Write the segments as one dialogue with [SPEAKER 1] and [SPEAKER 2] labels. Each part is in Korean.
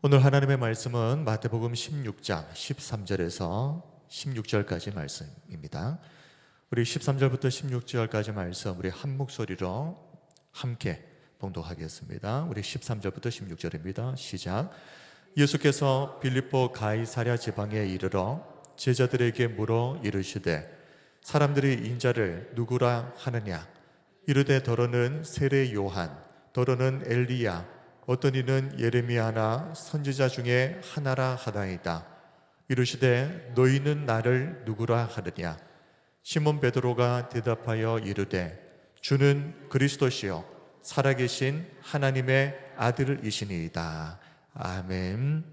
[SPEAKER 1] 오늘 하나님의 말씀은 마태복음 16장 13절에서 16절까지 말씀입니다. 우리 13절부터 16절까지 말씀 우리 한 목소리로 함께 봉독하겠습니다. 우리 13절부터 16절입니다. 시작. 예수께서 빌립보 가이사랴 지방에 이르러 제자들에게 물어 이르시되 사람들이 인자를 누구라 하느냐? 이르되 더러는 세례 요한, 더러는 엘리야, 어떤 이는 예레미야나 선지자 중에 하나라 하다이다. 이르시되 너희는 나를 누구라 하느냐? 시몬 베드로가 대답하여 이르되 주는 그리스도시요 살아계신 하나님의 아들이시니이다. 아멘.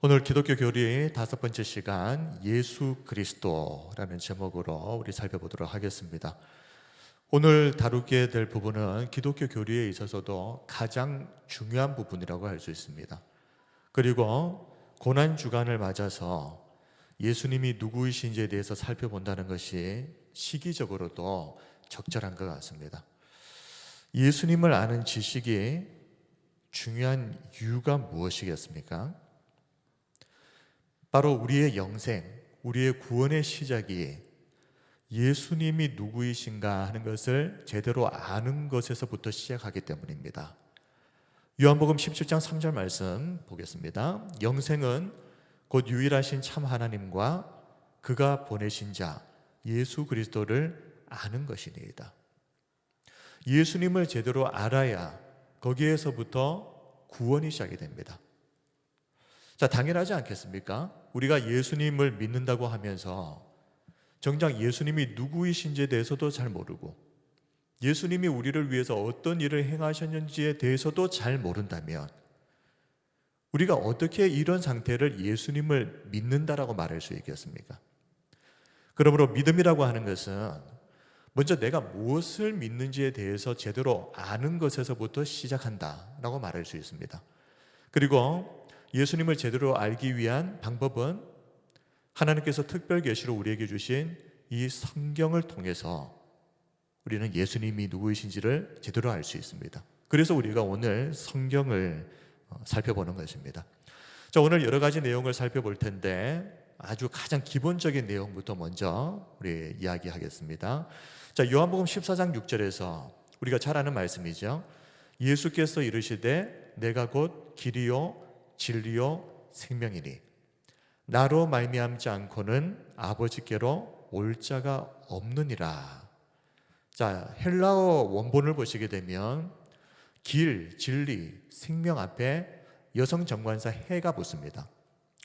[SPEAKER 1] 오늘 기독교 교리의 5번째 시간 예수 그리스도라는 제목으로 우리 살펴보도록 하겠습니다. 오늘 다루게 될 부분은 기독교 교리에 있어서도 가장 중요한 부분이라고 할 수 있습니다. 그리고 고난주간을 맞아서 예수님이 누구이신지에 대해서 살펴본다는 것이 시기적으로도 적절한 것 같습니다. 예수님을 아는 지식이 중요한 이유가 무엇이겠습니까? 바로 우리의 영생, 우리의 구원의 시작이 예수님이 누구이신가 하는 것을 제대로 아는 것에서부터 시작하기 때문입니다. 요한복음 17장 3절 말씀 보겠습니다. 영생은 곧 유일하신 참 하나님과 그가 보내신 자 예수 그리스도를 아는 것이니이다. 예수님을 제대로 알아야 거기에서부터 구원이 시작이 됩니다. 자, 당연하지 않겠습니까? 우리가 예수님을 믿는다고 하면서 정작 예수님이 누구이신지에 대해서도 잘 모르고 예수님이 우리를 위해서 어떤 일을 행하셨는지에 대해서도 잘 모른다면 우리가 어떻게 이런 상태를 예수님을 믿는다라고 말할 수 있겠습니까? 그러므로 믿음이라고 하는 것은 먼저 내가 무엇을 믿는지에 대해서 제대로 아는 것에서부터 시작한다라고 말할 수 있습니다. 그리고 예수님을 제대로 알기 위한 방법은 하나님께서 특별 계시로 우리에게 주신 이 성경을 통해서 우리는 예수님이 누구이신지를 제대로 알 수 있습니다. 그래서 우리가 오늘 성경을 살펴보는 것입니다. 자, 오늘 여러 가지 내용을 살펴볼 텐데 아주 가장 기본적인 내용부터 먼저 우리 이야기하겠습니다. 자, 요한복음 14장 6절에서 우리가 잘 아는 말씀이죠. 예수께서 이르시되 내가 곧 길이요 진리요 생명이니 나로 말미암지 않고는 아버지께로 올 자가 없느니라. 자, 헬라어 원본을 보시게 되면 길, 진리, 생명 앞에 여성 정관사 해가 붙습니다.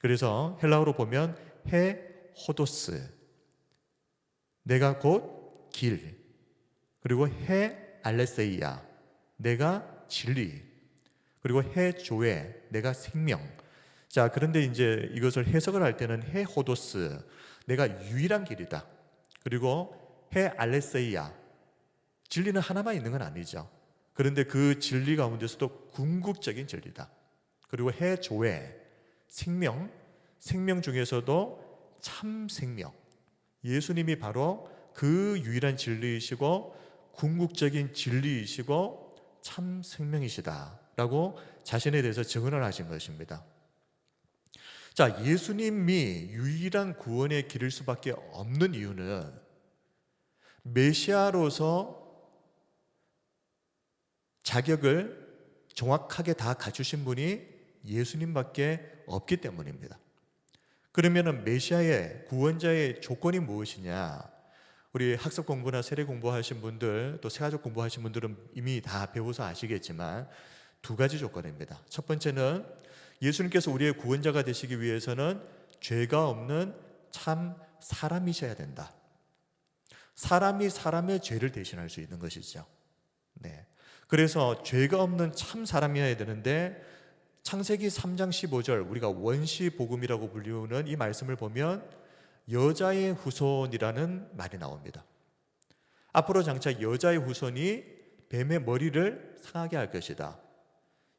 [SPEAKER 1] 그래서 헬라어로 보면 해 호도스, 내가 곧 길, 그리고 해 알레세이아, 내가 진리, 그리고 해 조에, 내가 생명. 자, 그런데 이제 이것을 해석을 할 때는 해 호도스, 내가 유일한 길이다. 그리고 해 알레세이아, 진리는 하나만 있는 건 아니죠. 그런데 그 진리 가운데서도 궁극적인 진리다. 그리고 해 조에, 생명, 생명 중에서도 참 생명, 예수님이 바로 그 유일한 진리이시고 궁극적인 진리이시고 참 생명이시다 라고 자신에 대해서 증언을 하신 것입니다. 자, 예수님이 유일한 구원의 길일 수밖에 없는 이유는 메시아로서 자격을 정확하게 다 갖추신 분이 예수님밖에 없기 때문입니다. 그러면 메시아의 구원자의 조건이 무엇이냐? 우리 학습 공부나 세례 공부하신 분들 또 세가족 공부하신 분들은 이미 다 배워서 아시겠지만 2가지 조건입니다. 첫 번째는 예수님께서 우리의 구원자가 되시기 위해서는 죄가 없는 참 사람이셔야 된다. 사람이 사람의 죄를 대신할 수 있는 것이죠. 네. 그래서 죄가 없는 참 사람이어야 되는데 창세기 3장 15절 우리가 원시 복음이라고 불리우는 이 말씀을 보면 여자의 후손이라는 말이 나옵니다. 앞으로 장차 여자의 후손이 뱀의 머리를 상하게 할 것이다.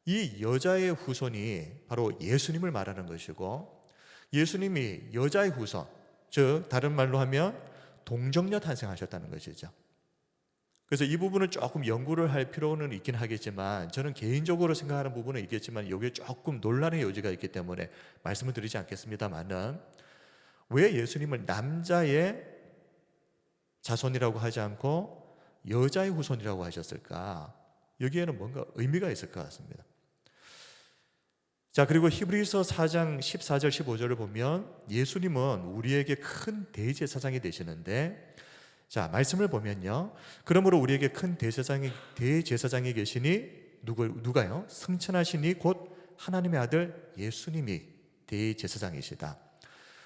[SPEAKER 1] 이 여자의 후손이 바로 예수님을 말하는 것이고 예수님이 여자의 후손, 즉 다른 말로 하면 동정녀 탄생하셨다는 것이죠. 그래서 이 부분은 조금 연구를 할 필요는 있긴 하겠지만, 저는 개인적으로 생각하는 부분은 있겠지만 여기에 조금 논란의 여지가 있기 때문에 말씀을 드리지 않겠습니다만은, 왜 예수님을 남자의 자손이라고 하지 않고 여자의 후손이라고 하셨을까? 여기에는 뭔가 의미가 있을 것 같습니다. 자, 그리고 히브리서 4장 14절 15절을 보면 예수님은 우리에게 큰 대제사장이 되시는데, 자, 말씀을 보면요, 그러므로 우리에게 큰 대제사장이 계시니 누가요? 승천하시니 곧 하나님의 아들 예수님이 대제사장이시다.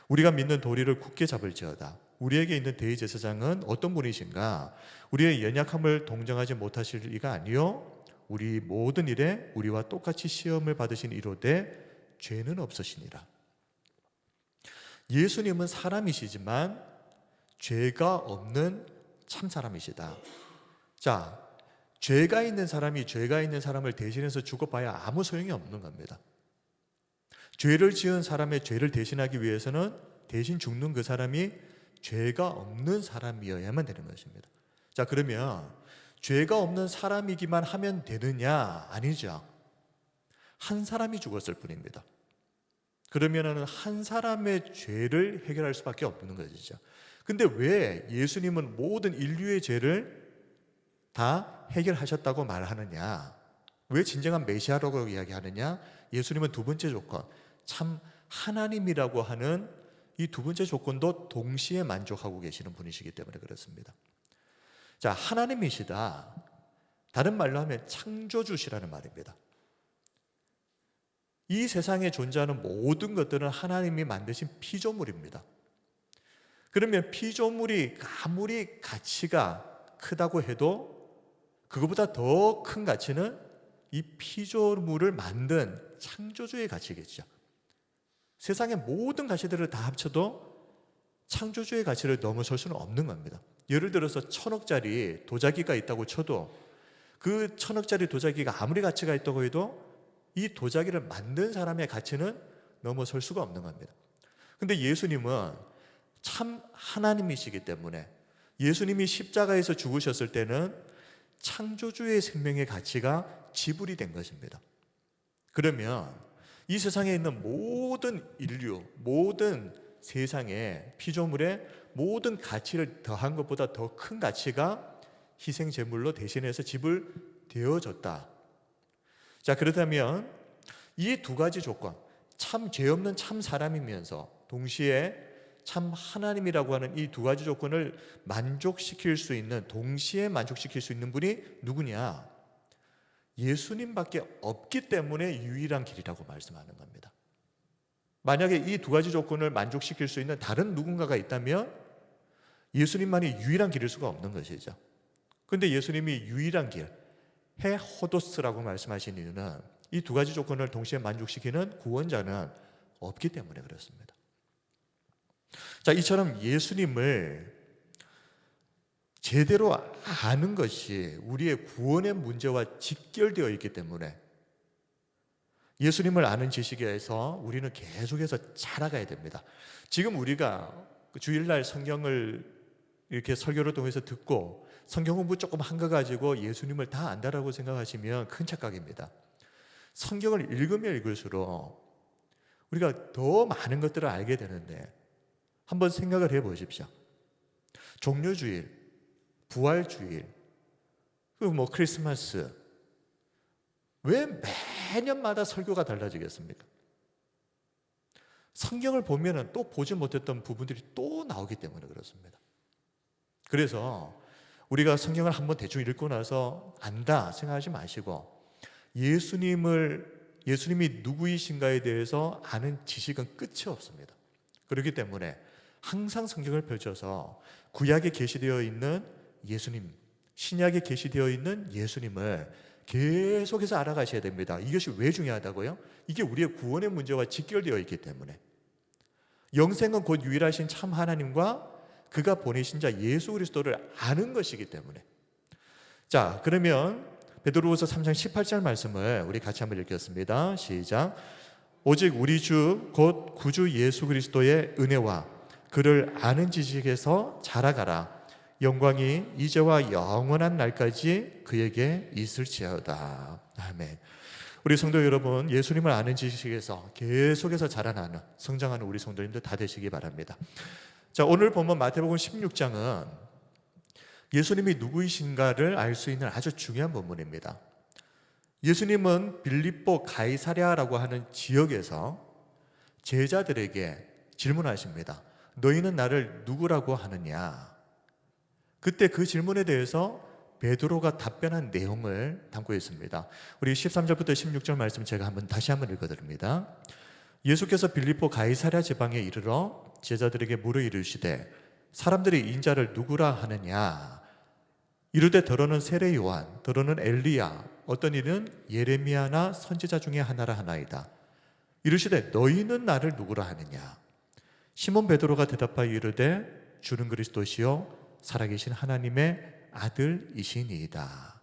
[SPEAKER 1] 우리가 믿는 도리를 굳게 잡을지어다. 우리에게 있는 대제사장은 어떤 분이신가? 우리의 연약함을 동정하지 못하실 리가 아니요, 우리 모든 일에 우리와 똑같이 시험을 받으신 이로되 죄는 없으시니라. 예수님은 사람이시지만 죄가 없는 참 사람이시다. 자, 죄가 있는 사람이 죄가 있는 사람을 대신해서 죽어봐야 아무 소용이 없는 겁니다. 죄를 지은 사람의 죄를 대신하기 위해서는 대신 죽는 그 사람이 죄가 없는 사람이어야만 되는 것입니다. 자, 그러면 죄가 없는 사람이기만 하면 되느냐? 아니죠. 한 사람이 죽었을 뿐입니다. 그러면 한 사람의 죄를 해결할 수밖에 없는 것이죠. 근데 왜 예수님은 모든 인류의 죄를 다 해결하셨다고 말하느냐? 왜 진정한 메시아라고 이야기하느냐? 예수님은 두 번째 조건, 참 하나님이라고 하는 이 두 번째 조건도 동시에 만족하고 계시는 분이시기 때문에 그렇습니다. 자, 하나님이시다. 다른 말로 하면 창조주시라는 말입니다. 이 세상에 존재하는 모든 것들은 하나님이 만드신 피조물입니다. 그러면 피조물이 아무리 가치가 크다고 해도 그것보다 더 큰 가치는 이 피조물을 만든 창조주의 가치겠죠. 세상의 모든 가치들을 다 합쳐도 창조주의 가치를 넘어설 수는 없는 겁니다. 예를 들어서 1,000억짜리 도자기가 있다고 쳐도 그 1,000억짜리 도자기가 아무리 가치가 있다고 해도 이 도자기를 만든 사람의 가치는 넘어설 수가 없는 겁니다. 근데 예수님은 참 하나님이시기 때문에 예수님이 십자가에서 죽으셨을 때는 창조주의 생명의 가치가 지불이 된 것입니다. 그러면 이 세상에 있는 모든 인류, 모든 세상의 피조물의 모든 가치를 더한 것보다 더 큰 가치가 희생제물로 대신해서 지불되어졌다. 자, 그렇다면 이 두 가지 조건, 참 죄 없는 참 사람이면서 동시에 참 하나님이라고 하는 이 두 가지 조건을 만족시킬 수 있는, 동시에 만족시킬 수 있는 분이 누구냐? 예수님밖에 없기 때문에 유일한 길이라고 말씀하는 겁니다. 만약에 이 두 가지 조건을 만족시킬 수 있는 다른 누군가가 있다면 예수님만이 유일한 길일 수가 없는 것이죠. 그런데 예수님이 유일한 길, 헤호도스라고 말씀하신 이유는 이 두 가지 조건을 동시에 만족시키는 구원자는 없기 때문에 그렇습니다. 자, 이처럼 예수님을 제대로 아는 것이 우리의 구원의 문제와 직결되어 있기 때문에 예수님을 아는 지식에서 우리는 계속해서 자라가야 됩니다. 지금 우리가 주일날 성경을 이렇게 설교를 통해서 듣고 성경 공부 조금 한 거 가지고 예수님을 다 안다라고 생각하시면 큰 착각입니다. 성경을 읽으면 읽을수록 우리가 더 많은 것들을 알게 되는데 한번 생각을 해보십시오. 종료주일, 부활주일, 그리고 뭐 크리스마스, 왜 매년마다 설교가 달라지겠습니까? 성경을 보면 또 보지 못했던 부분들이 또 나오기 때문에 그렇습니다. 그래서 우리가 성경을 한번 대충 읽고 나서 안다 생각하지 마시고 예수님이 누구이신가에 대해서 아는 지식은 끝이 없습니다. 그렇기 때문에 항상 성경을 펼쳐서 구약에 게시되어 있는 예수님, 신약에 게시되어 있는 예수님을 계속해서 알아가셔야 됩니다. 이것이 왜 중요하다고요? 이게 우리의 구원의 문제와 직결되어 있기 때문에. 영생은 곧 유일하신 참 하나님과 그가 보내신 자 예수 그리스도를 아는 것이기 때문에. 자, 그러면 베드로후서 3장 18절 말씀을 우리 같이 한번 읽겠습니다. 시작. 오직 우리 주 곧 구주 예수 그리스도의 은혜와 그를 아는 지식에서 자라가라. 영광이 이제와 영원한 날까지 그에게 있을지어다. 아멘. 우리 성도 여러분, 예수님을 아는 지식에서 계속해서 자라나는, 성장하는 우리 성도님들 다 되시기 바랍니다. 자, 오늘 보면 마태복음 16장은 예수님이 누구이신가를 알 수 있는 아주 중요한 본문입니다. 예수님은 빌립보 가이사랴라고 하는 지역에서 제자들에게 질문하십니다. 너희는 나를 누구라고 하느냐? 그때 그 질문에 대해서 베드로가 답변한 내용을 담고 있습니다. 우리 13절부터 16절 말씀 제가 다시 한번 읽어드립니다. 예수께서 빌립보 가이사랴 지방에 이르러 제자들에게 물어 이르시되 사람들이 인자를 누구라 하느냐? 이르되 더러는 세례 요한, 더러는 엘리야, 어떤 이는 예레미야나 선지자 중에 하나라 하나이다. 이르시되 너희는 나를 누구라 하느냐? 시몬 베드로가 대답하여 이르되 주는 그리스도시요 살아계신 하나님의 아들이시니이다.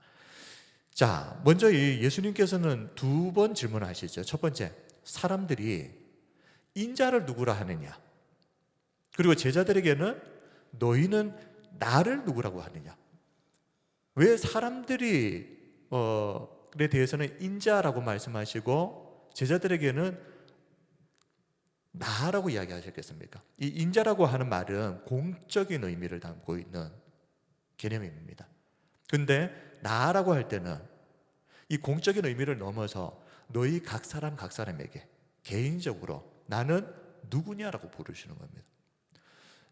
[SPEAKER 1] 자, 먼저 이 예수님께서는 두 번 질문하시죠. 첫 번째, 사람들이 인자를 누구라 하느냐? 그리고 제자들에게는 너희는 나를 누구라고 하느냐? 왜 사람들이 에 대해서는 인자라고 말씀하시고 제자들에게는 나라고 이야기하셨겠습니까? 이 인자라고 하는 말은 공적인 의미를 담고 있는 개념입니다. 근데 나라고 할 때는 이 공적인 의미를 넘어서 너희 각 사람에게 개인적으로 나는 누구냐라고 부르시는 겁니다.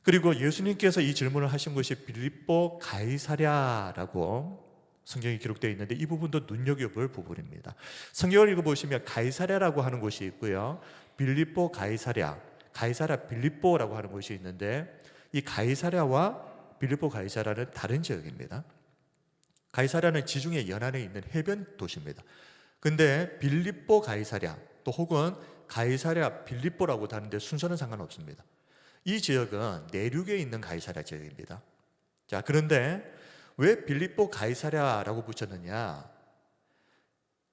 [SPEAKER 1] 그리고 예수님께서 이 질문을 하신 것이 빌립보 가이사랴라고 성경에 기록되어 있는데 이 부분도 눈여겨볼 부분입니다. 성경을 읽어보시면 가이사랴라고 하는 곳이 있고요, 빌립보 가이사랴, 빌립보라고 하는 곳이 있는데 이 가이사랴와 빌립보 가이사랴는 다른 지역입니다. 가이사랴는 지중해 연안에 있는 해변 도시입니다. 근데 빌립보 가이사랴 또 혹은 가이사랴 빌립보라고 다른데 순서는 상관없습니다. 이 지역은 내륙에 있는 가이사랴 지역입니다. 자, 그런데 왜 빌립보 가이사랴라고 붙였느냐?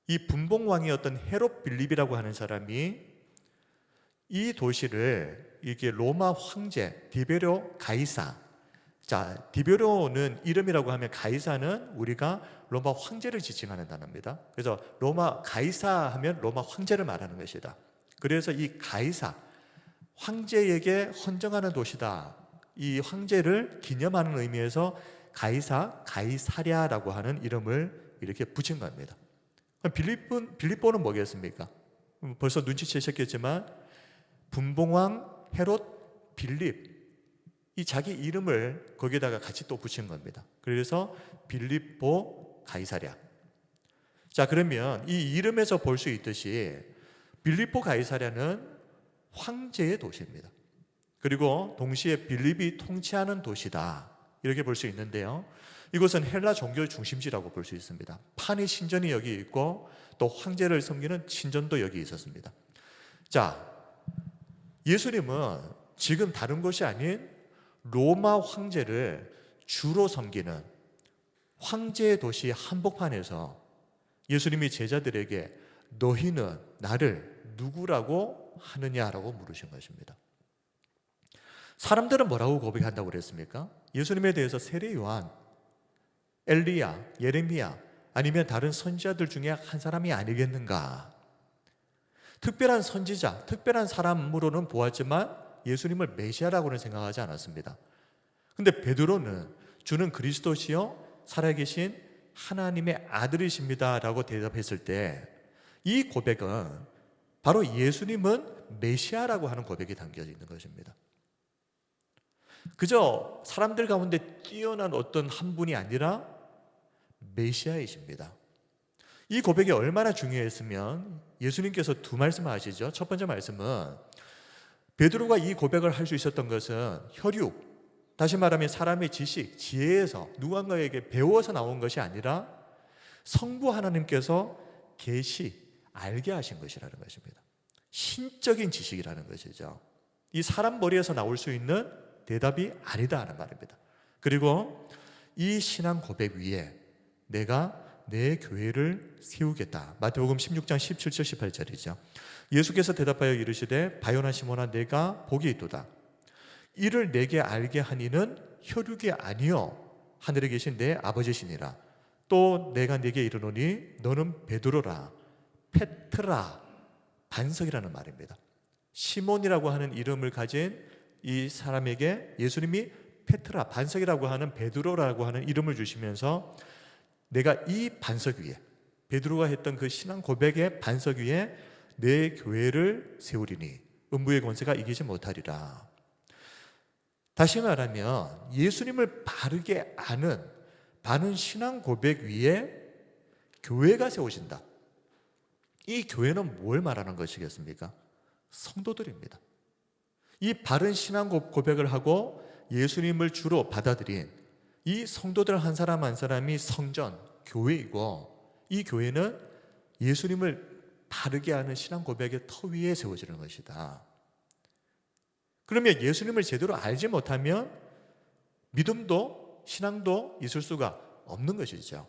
[SPEAKER 1] 이 분봉왕이었던 헤롯 빌립이라고 하는 사람이 이 도시를 이게 로마 황제 디베료 가이사, 자, 디베료는 이름이라고 하면 가이사는 우리가 로마 황제를 지칭하는 단어입니다. 그래서 로마 가이사 하면 로마 황제를 말하는 것이다. 그래서 이 가이사, 황제에게 헌정하는 도시다. 이 황제를 기념하는 의미에서 가이사랴라고 하는 이름을 이렇게 붙인 겁니다. 빌립보는 뭐겠습니까? 벌써 눈치채셨겠지만 분봉왕 헤롯 빌립, 이 자기 이름을 거기에다가 같이 또 붙인 겁니다. 그래서 빌립보 가이사랴. 자, 그러면 이 이름에서 볼 수 있듯이 빌립보 가이사랴는 황제의 도시입니다. 그리고 동시에 빌립이 통치하는 도시다, 이렇게 볼 수 있는데요, 이곳은 헬라 종교 중심지라고 볼 수 있습니다. 판의 신전이 여기 있고 또 황제를 섬기는 신전도 여기 있었습니다. 자, 예수님은 지금 다른 곳이 아닌 로마 황제를 주로 섬기는 황제의 도시 한복판에서 예수님이 제자들에게 너희는 나를 누구라고 하느냐라고 물으신 것입니다. 사람들은 뭐라고 고백한다고 그랬습니까? 예수님에 대해서 세례 요한, 엘리야, 예레미야 아니면 다른 선지자들 중에 한 사람이 아니겠는가? 특별한 선지자, 특별한 사람으로는 보았지만 예수님을 메시아라고는 생각하지 않았습니다. 근데 베드로는 주는 그리스도시요 살아계신 하나님의 아들이십니다 라고 대답했을 때 이 고백은 바로 예수님은 메시아라고 하는 고백이 담겨 있는 것입니다. 그저 사람들 가운데 뛰어난 어떤 한 분이 아니라 메시아이십니다. 이 고백이 얼마나 중요했으면 예수님께서 두 말씀을 하시죠. 첫 번째 말씀은 베드로가 이 고백을 할 수 있었던 것은 혈육, 다시 말하면 사람의 지식, 지혜에서 누군가에게 배워서 나온 것이 아니라 성부 하나님께서 알게 하신 것이라는 것입니다. 신적인 지식이라는 것이죠. 이 사람 머리에서 나올 수 있는 대답이 아니다 하는 말입니다. 그리고 이 신앙 고백 위에 내가 내 교회를 세우겠다. 마태복음 16장 17절 18절이죠. 예수께서 대답하여 이르시되 바요나 시몬아 내가 복이 있도다. 이를 내게 알게 하니는 혈육이 아니요 하늘에 계신 내 아버지시니라. 또 내가 네게 이르노니 너는 베드로라. 페트라, 반석이라는 말입니다. 시몬이라고 하는 이름을 가진 이 사람에게 예수님이 페트라, 반석이라고 하는 베드로라고 하는 이름을 주시면서 내가 이 반석 위에, 베드로가 했던 그 신앙 고백의 반석 위에 내 교회를 세우리니 음부의 권세가 이기지 못하리라. 다시 말하면 예수님을 바르게 아는 바른 신앙 고백 위에 교회가 세워진다. 이 교회는 뭘 말하는 것이겠습니까? 성도들입니다. 이 바른 신앙 고백을 하고 예수님을 주로 받아들인 이 성도들 한 사람 한 사람이 성전, 교회이고, 이 교회는 예수님을 바르게 아는 신앙 고백의 터 위에 세워지는 것이다. 그러면 예수님을 제대로 알지 못하면 믿음도 신앙도 있을 수가 없는 것이죠.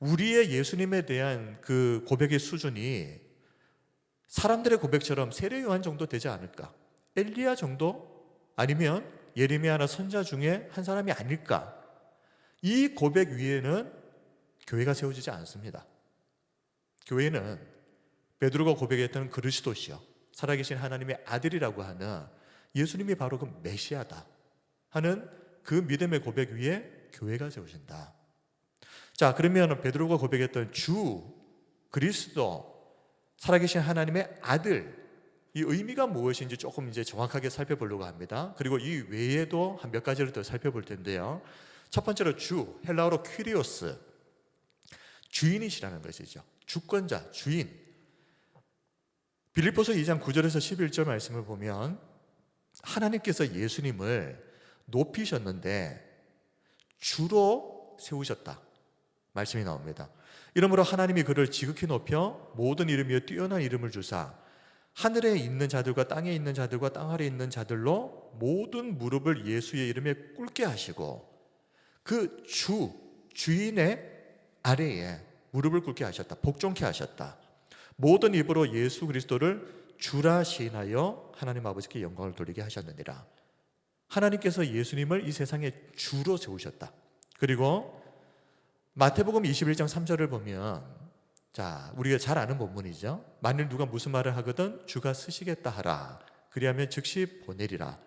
[SPEAKER 1] 우리의 예수님에 대한 그 고백의 수준이 사람들의 고백처럼 세례 요한 정도 되지 않을까? 엘리야 정도? 아니면 예레미야나 선자 중에 한 사람이 아닐까? 이 고백 위에는 교회가 세워지지 않습니다. 교회는 베드로가 고백했던 그리스도시요, 살아계신 하나님의 아들이라고 하는 예수님이 바로 그 메시아다 하는 그 믿음의 고백 위에 교회가 세워진다. 자, 그러면 베드로가 고백했던 주, 그리스도, 살아계신 하나님의 아들, 이 의미가 무엇인지 조금 이제 정확하게 살펴보려고 합니다. 그리고 이 외에도 한 몇 가지를 더 살펴볼 텐데요. 첫 번째로 주, 헬라어로 퀴리오스, 주인이시라는 것이죠. 주권자, 주인. 빌립보서 2장 9절에서 11절 말씀을 보면 하나님께서 예수님을 높이셨는데 주로 세우셨다 말씀이 나옵니다. 이러므로 하나님이 그를 지극히 높여 모든 이름 위에 뛰어난 이름을 주사 하늘에 있는 자들과 땅에 있는 자들과 땅 아래에 있는 자들로 모든 무릎을 예수의 이름에 꿇게 하시고 그 주인의 아래에 무릎을 꿇게 하셨다. 복종케 하셨다. 모든 입으로 예수 그리스도를 주라 시인하여 하나님 아버지께 영광을 돌리게 하셨느니라. 하나님께서 예수님을 이 세상에 주로 세우셨다. 그리고 마태복음 21장 3절을 보면, 자, 우리가 잘 아는 본문이죠. 만일 누가 무슨 말을 하거든 주가 쓰시겠다 하라. 그리하면 즉시 보내리라.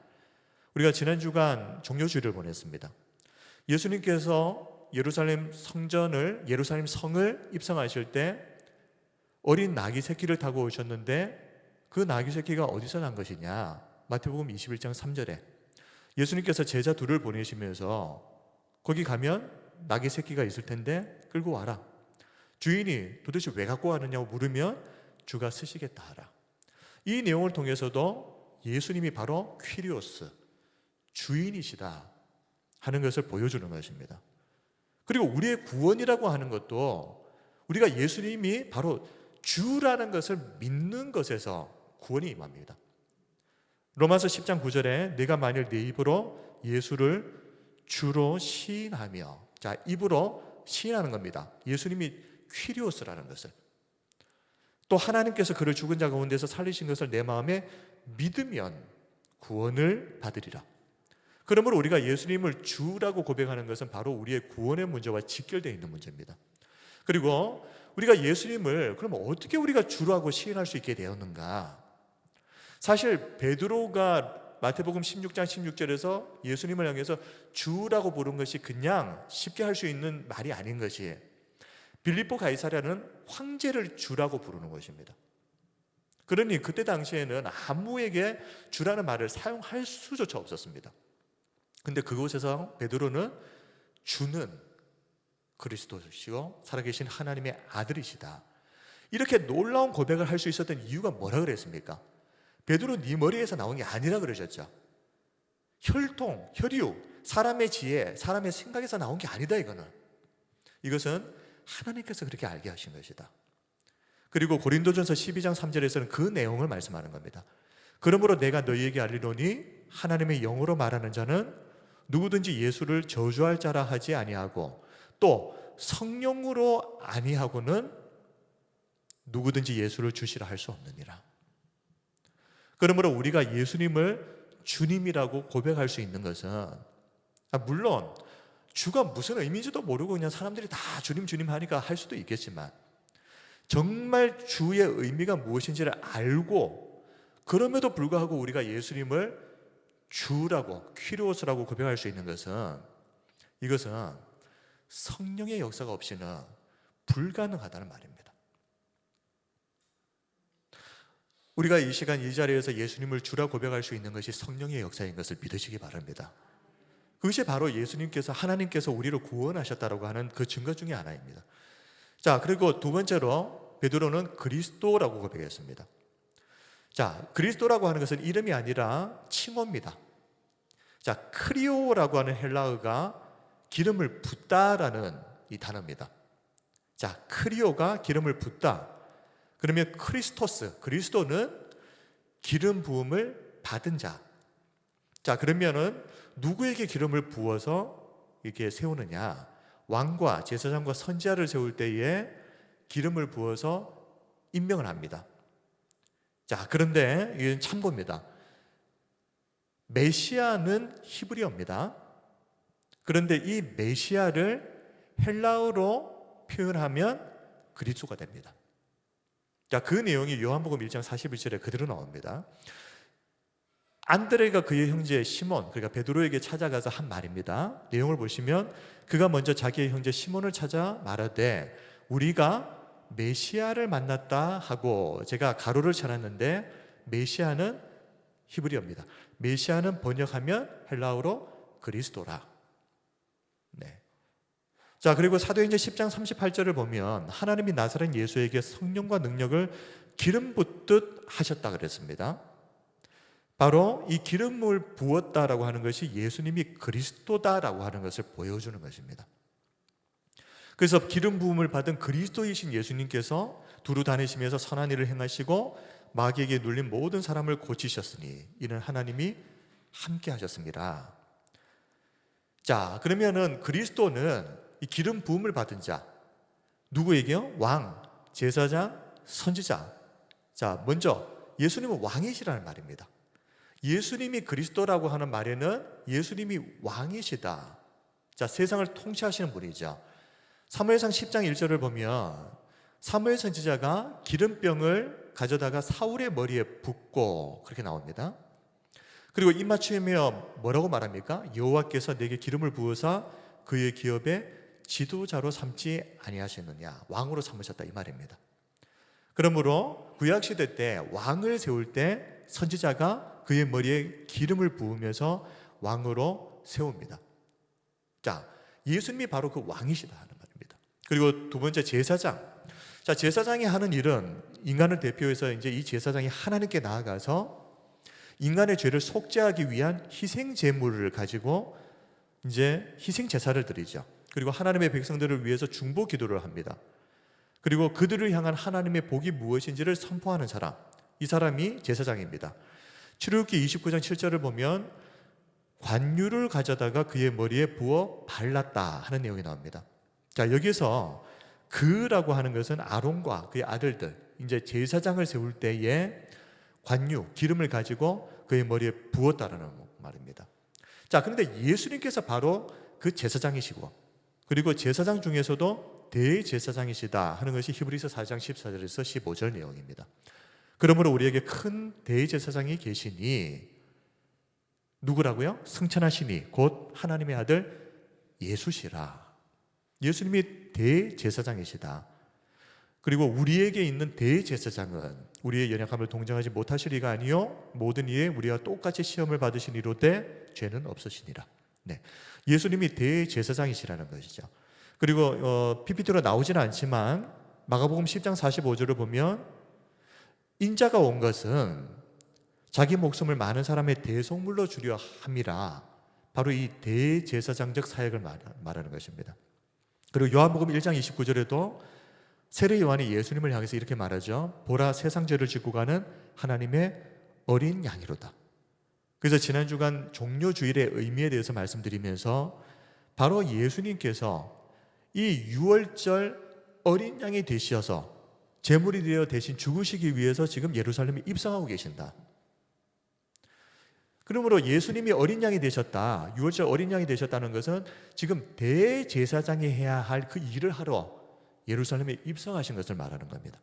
[SPEAKER 1] 우리가 지난 주간 종료주일을 보냈습니다. 예수님께서 예루살렘 성을 입성하실 때 어린 나귀 새끼를 타고 오셨는데 그 나귀 새끼가 어디서 난 것이냐? 마태복음 21장 3절에 예수님께서 제자 둘을 보내시면서 거기 가면 나귀 새끼가 있을 텐데 끌고 와라. 주인이 도대체 왜 갖고 왔느냐고 물으면 주가 쓰시겠다 하라. 이 내용을 통해서도 예수님이 바로 퀴리오스, 주인이시다 하는 것을 보여주는 것입니다. 그리고 우리의 구원이라고 하는 것도 우리가 예수님이 바로 주라는 것을 믿는 것에서 구원이 임합니다. 로마서 10장 9절에 내가 만일 내 입으로 예수를 주로 시인하며, 자, 입으로 시인하는 겁니다. 예수님이 퀴리오스라는 것을, 또 하나님께서 그를 죽은 자 가운데서 살리신 것을 내 마음에 믿으면 구원을 받으리라. 그러므로 우리가 예수님을 주라고 고백하는 것은 바로 우리의 구원의 문제와 직결되어 있는 문제입니다. 그리고 우리가 예수님을 그럼 어떻게 우리가 주라고 시인할 수 있게 되었는가? 사실 베드로가 마태복음 16장 16절에서 예수님을 향해서 주라고 부른 것이 그냥 쉽게 할 수 있는 말이 아닌 것이, 빌립보 가이사랴는 황제를 주라고 부르는 것입니다. 그러니 그때 당시에는 아무에게 주라는 말을 사용할 수조차 없었습니다. 근데 그곳에서 베드로는 주는 그리스도시요 살아계신 하나님의 아들이시다, 이렇게 놀라운 고백을 할 수 있었던 이유가 뭐라 그랬습니까? 베드로 네 머리에서 나온 게 아니라 그러셨죠. 혈통, 혈육, 사람의 지혜, 사람의 생각에서 나온 게 아니다. 이것은 하나님께서 그렇게 알게 하신 것이다. 그리고 고린도전서 12장 3절에서는 그 내용을 말씀하는 겁니다. 그러므로 내가 너희에게 알리노니 하나님의 영으로 말하는 자는 누구든지 예수를 저주할 자라 하지 아니하고 또 성령으로 아니하고는 누구든지 예수를 주시라 할 수 없느니라. 그러므로 우리가 예수님을 주님이라고 고백할 수 있는 것은, 물론 주가 무슨 의미인지도 모르고 그냥 사람들이 다 주님 주님 하니까 할 수도 있겠지만, 정말 주의 의미가 무엇인지를 알고 그럼에도 불구하고 우리가 예수님을 주라고, 퀴리오스라고 고백할 수 있는 것은, 이것은 성령의 역사가 없이는 불가능하다는 말입니다. 우리가 이 시간 이 자리에서 예수님을 주라 고백할 수 있는 것이 성령의 역사인 것을 믿으시기 바랍니다. 그것이 바로 예수님께서, 하나님께서 우리를 구원하셨다고 하는 그 증거 중에 하나입니다. 자, 그리고 두 번째로 베드로는 그리스도라고 고백했습니다. 자, 그리스도라고 하는 것은 이름이 아니라 칭호입니다. 자, 크리오라고 하는 헬라어가 기름을 붓다라는 이 단어입니다. 자, 크리오가 기름을 붓다. 그러면 크리스토스, 그리스도는 기름 부음을 받은 자. 자, 그러면은 누구에게 기름을 부어서 이렇게 세우느냐? 왕과 제사장과 선지자를 세울 때에 기름을 부어서 임명을 합니다. 자, 그런데 이건 참고입니다. 메시아는 히브리어입니다. 그런데 이 메시아를 헬라어로 표현하면 그리스도가 됩니다. 자, 그 내용이 요한복음 1장 41절에 그대로 나옵니다. 안드레가 그의 형제 시몬, 그러니까 베드로에게 찾아가서 한 말입니다. 내용을 보시면 그가 먼저 자기의 형제 시몬을 찾아 말하되 우리가 메시아를 만났다 하고, 제가 가로를 쳐놨는데 메시아는 히브리어입니다. 메시아는 번역하면 헬라어로 그리스도라. 네. 자, 그리고 사도행전 10장 38절을 보면 하나님이 나사렛 예수에게 성령과 능력을 기름 붓듯 하셨다 그랬습니다. 바로 이 기름을 부었다라고 하는 것이 예수님이 그리스도다라고 하는 것을 보여주는 것입니다. 그래서 기름 부음을 받은 그리스도이신 예수님께서 두루 다니시면서 선한 일을 행하시고 마귀에게 눌린 모든 사람을 고치셨으니 이는 하나님이 함께 하셨습니다. 자, 그러면은 그리스도는 이 기름 부음을 받은 자, 누구에게요? 왕, 제사장, 선지자. 자, 먼저 예수님은 왕이시라는 말입니다. 예수님이 그리스도라고 하는 말에는 예수님이 왕이시다. 자, 세상을 통치하시는 분이죠. 사무엘상 10장 1절을 보면 사무엘 선지자가 기름병을 가져다가 사울의 머리에 붓고 그렇게 나옵니다. 그리고 입맞추며 뭐라고 말합니까? 여호와께서 내게 기름을 부으사 그의 기업에 지도자로 삼지 아니하셨느냐, 왕으로 삼으셨다, 이 말입니다. 그러므로 구약시대 때 왕을 세울 때 선지자가 그의 머리에 기름을 부으면서 왕으로 세웁니다. 자, 예수님이 바로 그 왕이시다 하는 말입니다. 그리고 두 번째, 제사장. 자, 제사장이 하는 일은 인간을 대표해서 이제 이 제사장이 하나님께 나아가서 인간의 죄를 속죄하기 위한 희생 제물을 가지고 이제 희생 제사를 드리죠. 그리고 하나님의 백성들을 위해서 중보 기도를 합니다. 그리고 그들을 향한 하나님의 복이 무엇인지를 선포하는 사람, 이 사람이 제사장입니다. 출애굽기 29장 7절을 보면 관유를 가져다가 그의 머리에 부어 발랐다 하는 내용이 나옵니다. 자, 여기서 그라고 하는 것은 아론과 그의 아들들, 이제 제사장을 세울 때에 관유, 기름을 가지고 그의 머리에 부었다라는 말입니다. 자, 그런데 예수님께서 바로 그 제사장이시고, 그리고 제사장 중에서도 대제사장이시다 하는 것이 히브리서 4장 14절에서 15절 내용입니다. 그러므로 우리에게 큰 대제사장이 계시니 누구라고요? 승천하시니 곧 하나님의 아들 예수시라. 예수님이 대제사장이시다. 그리고 우리에게 있는 대제사장은 우리의 연약함을 동정하지 못하시리가 아니요 모든 이에 우리와 똑같이 시험을 받으시니로되 죄는 없으시니라. 네, 예수님이 대제사장이시라는 것이죠. 그리고 PPT로 나오지는 않지만 마가복음 10장 45절을 보면 인자가 온 것은 자기 목숨을 많은 사람의 대속물로 주려 함이라. 바로 이 대제사장적 사역을 말하는 것입니다. 그리고 요한복음 1장 29절에도 세례 요한이 예수님을 향해서 이렇게 말하죠. 보라, 세상 죄를 짓고 가는 하나님의 어린 양이로다. 그래서 지난 주간 종료주일의 의미에 대해서 말씀드리면서 바로 예수님께서 이 유월절 어린 양이 되셔서 제물이 되어 대신 죽으시기 위해서 지금 예루살렘에 입성하고 계신다. 그러므로 예수님이 어린 양이 되셨다, 유월절 어린 양이 되셨다는 것은 지금 대제사장이 해야 할 그 일을 하러 예루살렘에 입성하신 것을 말하는 겁니다.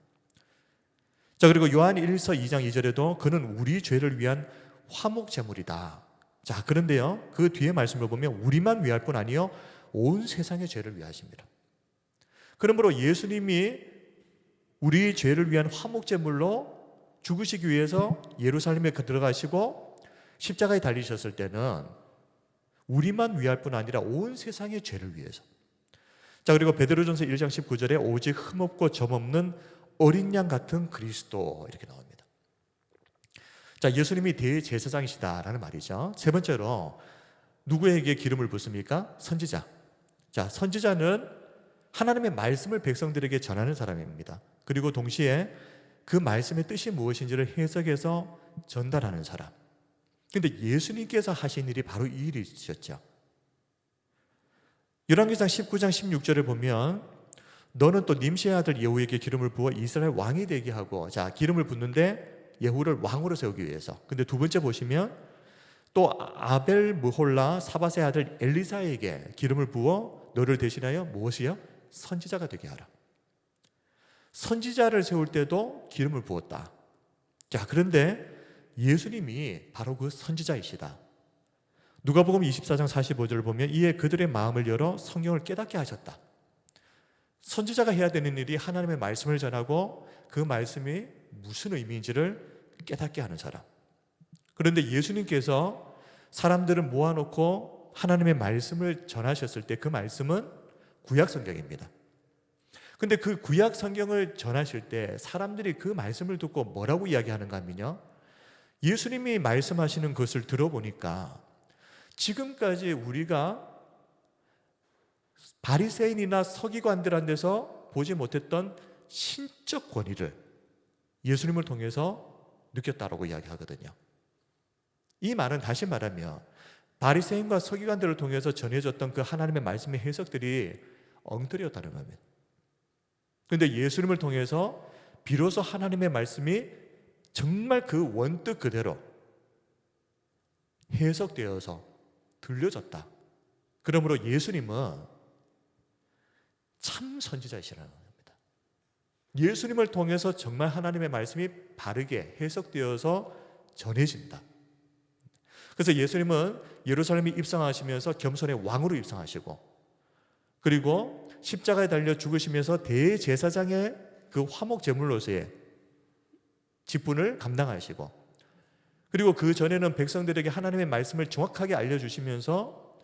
[SPEAKER 1] 자, 그리고 요한 1서 2장 2절에도 그는 우리 죄를 위한 화목제물이다. 자, 그런데요, 그 뒤에 말씀을 보면 우리만 위할 뿐 아니요 온 세상의 죄를 위하십니다. 그러므로 예수님이 우리 죄를 위한 화목제물로 죽으시기 위해서 예루살렘에 들어가시고 십자가에 달리셨을 때는 우리만 위할 뿐 아니라 온 세상의 죄를 위해서. 자, 그리고 베드로전서 1장 19절에 오직 흠없고 점없는 어린 양 같은 그리스도 이렇게 나옵니다. 자, 예수님이 대제사장이시다라는 말이죠. 세 번째로 누구에게 기름을 붓습니까? 선지자. 자, 선지자는 하나님의 말씀을 백성들에게 전하는 사람입니다. 그리고 동시에 그 말씀의 뜻이 무엇인지를 해석해서 전달하는 사람. 그런데 예수님께서 하신 일이 바로 이 일이셨죠. 열왕기상 19장 16절을 보면 너는 또 님시의 아들 예후에게 기름을 부어 이스라엘 왕이 되게 하고, 자, 기름을 붓는데 예후를 왕으로 세우기 위해서. 근데 두 번째 보시면 또 아벨 무홀라 사밧의 아들 엘리사에게 기름을 부어 너를 대신하여 무엇이요? 선지자가 되게 하라. 선지자를 세울 때도 기름을 부었다. 자, 그런데 예수님이 바로 그 선지자이시다. 누가복음 24장 45절을 보면 이에 그들의 마음을 열어 성경을 깨닫게 하셨다. 선지자가 해야 되는 일이 하나님의 말씀을 전하고 그 말씀이 무슨 의미인지를 깨닫게 하는 사람. 그런데 예수님께서 사람들을 모아놓고 하나님의 말씀을 전하셨을 때 그 말씀은 구약 성경입니다. 근데 그 구약 성경을 전하실 때 사람들이 그 말씀을 듣고 뭐라고 이야기하는가 하면요, 예수님이 말씀하시는 것을 들어보니까 지금까지 우리가 바리새인이나 서기관들한테서 보지 못했던 신적 권위를 예수님을 통해서 느꼈다라고 이야기하거든요. 이 말은 다시 말하면 바리새인과 서기관들을 통해서 전해졌던 그 하나님의 말씀의 해석들이 엉터리였다는 겁니다. 그런데 예수님을 통해서 비로소 하나님의 말씀이 정말 그 원뜻 그대로 해석되어서 들려졌다. 그러므로 예수님은 참 선지자이시라는 겁니다. 예수님을 통해서 정말 하나님의 말씀이 바르게 해석되어서 전해진다. 그래서 예수님은 예루살렘에 입성하시면서 겸손의 왕으로 입성하시고, 그리고 십자가에 달려 죽으시면서 대제사장의 그 화목제물로서의 직분을 감당하시고, 그리고 그 전에는 백성들에게 하나님의 말씀을 정확하게 알려주시면서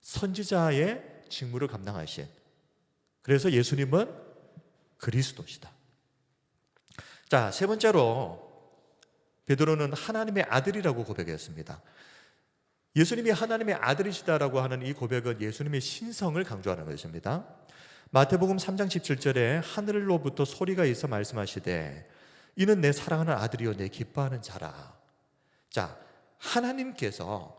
[SPEAKER 1] 선지자의 직무를 감당하신, 그래서 예수님은 그리스도시다. 자, 세 번째로 베드로는 하나님의 아들이라고 고백했습니다. 예수님이 하나님의 아들이시다라고 하는 이 고백은 예수님의 신성을 강조하는 것입니다. 마태복음 3장 17절에 하늘로부터 소리가 있어 말씀하시되 이는 내 사랑하는 아들이요 내 기뻐하는 자라. 자, 하나님께서